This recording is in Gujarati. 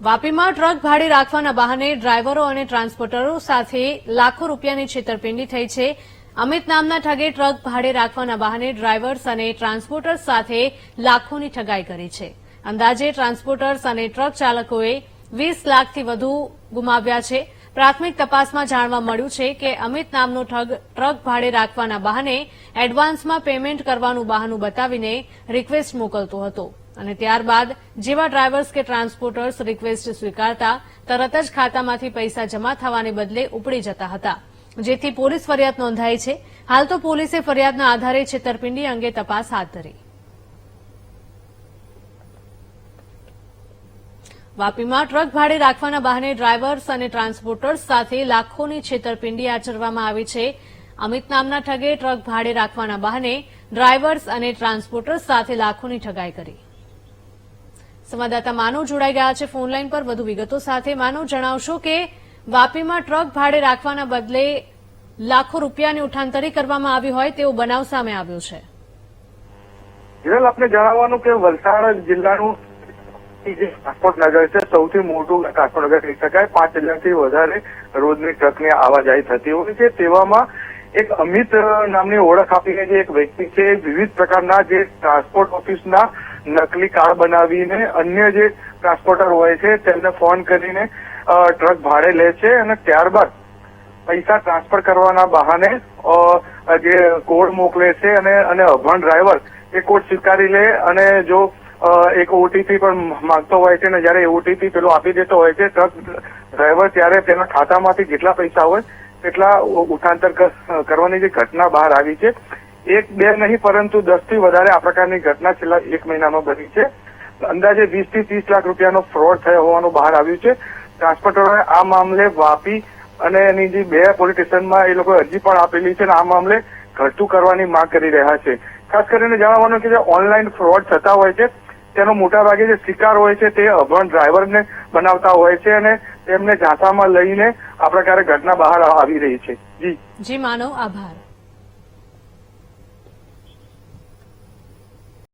વાપીમાં ટ્રક ભાડે રાખવાના બહાને ડ્રાઈવરો અને ટ્રાન્સપોર્ટરો સાથે લાખો રૂપિયાની છેતરપિંડી થઈ છે. અમિત નામના ઠગે ટ્રક ભાડે રાખવાના બહાને ડ્રાઈવર્સ અને ટ્રાન્સપોર્ટર્સ સાથે લાખોની ઠગાઈ કરી છે. અંદાજે ટ્રાન્સપોર્ટર્સ અને ટ્રક ચાલકોએ 20 લાખથી વધુ ગુમાવ્યા છે. પ્રાથમિક તપાસમાં જાણવા મળ્યું છે કે અમિત નામનો ઠગ ટ્રક ભાડે રાખવાના બહાને એડવાન્સમાં પેમેન્ટ કરવાનું બહાનું બતાવીને રિક્વેસ્ટ મોકલતો હતો અને ત્યારબાદ જેવા ડ્રાઈવર્સ કે ટ્રાન્સપોર્ટર્સ રિક્વેસ્ટ સ્વીકારતા તરત જ ખાતામાંથી પૈસા જમા થવાને બદલે ઉપડી જતા હતા, જેથી પોલીસ ફરિયાદ નોંધાઈ છે. હાલ તો પોલીસે ફરિયાદના આધારે છેતરપિંડી અંગે તપાસ હાથ ધરી. વાપીમાં ટ્રક ભાડે રાખવાના બહાને ડ્રાઈવર્સ અને ટ્રાન્સપોર્ટર્સ સાથે લાખોની છેતરપિંડી આચરવામાં આવી છે. અમિત નામના ઠગે ટ્રક ભાડે રાખવાના બહાને ડ્રાઈવર્સ અને ટ્રાન્સપોર્ટર્સ સાથે લાખોની ઠગાઈ કરી. સંવાદદાતા માનવ જોડાઈ ગયા છે ફોનલાઈન પર વધુ વિગતો સાથે. માનવ, જણાવશો કે વાપીમાં ટ્રક ભાડે રાખવાના બદલે લાખો રૂપિયાની ઉઠાંતરી કરવામાં આવી હોય તેવો બનાવ સામે આવ્યો છે. હિરલ, આપને જણાવવાનું કે વલસાડ જિલ્લાનું જે ટ્રાન્સપોર્ટ નગર છે સૌથી મોટું ટ્રાન્સપોર્ટ નગર કહી શકાય. 5,000 થી વધારે રોજની ટ્રકની આવાજાહી થતી હોય છે. તેવામાં એક અમિત નામની ઓળખ આપીને જે એક વ્યક્તિ છે વિવિધ પ્રકારના જે ટ્રાન્સપોર્ટ ઓફિસના નકલી કાર્ડ બનાવીને અન્ય જે ટ્રાન્સપોર્ટર હોય છે તેમને ફોન કરીને ટ્રક ભાડે લે છે અને ત્યારબાદ પૈસા ટ્રાન્સફર કરવાના બહાને જે કોડ મોકલે છે અને અભણ ડ્રાઈવર એ કોડ સ્વીકારી લે અને જો એક ઓટીપી પણ માંગતો હોય છે અને જયારે ઓટીપી પેલો આપી દેતો હોય છે ટ્રક ડ્રાઈવર ત્યારે તેના ખાતામાંથી જેટલા પૈસા હોય તેટલા ઉઠાંતર કરવાની જે ઘટના બહાર આવી છે. 1-2 નહીં પરંતુ 10 થી વધારે આ પ્રકારની ઘટના છેલ્લા 1 મહિનામાં બની છે. અંદાજે 20 થી 30 લાખ રૂપિયાનો ફ્રોડ થયો હોવાનું બહાર આવ્યું છે. ટ્રાન્સપોર્ટરોએ આ મામલે વાપી અને એની જે 2 પોલીસ સ્ટેશનમાં એ લોકોએ અરજી પણ આપેલી છે અને આ મામલે ઘટતું કરવાની માંગ કરી રહ્યા છે. ખાસ કરીને જણાવવાનું કે જે ઓનલાઈન ફ્રોડ થતા હોય છે તેનો મોટાભાગે જે શિકાર હોય છે તે અભણ ડ્રાઈવરને બનાવતા હોય છે અને તેમને ઝાંસામાં લઈને આ પ્રકારે ઘટના બહાર આવી રહી છે. જી માનવ, આભાર.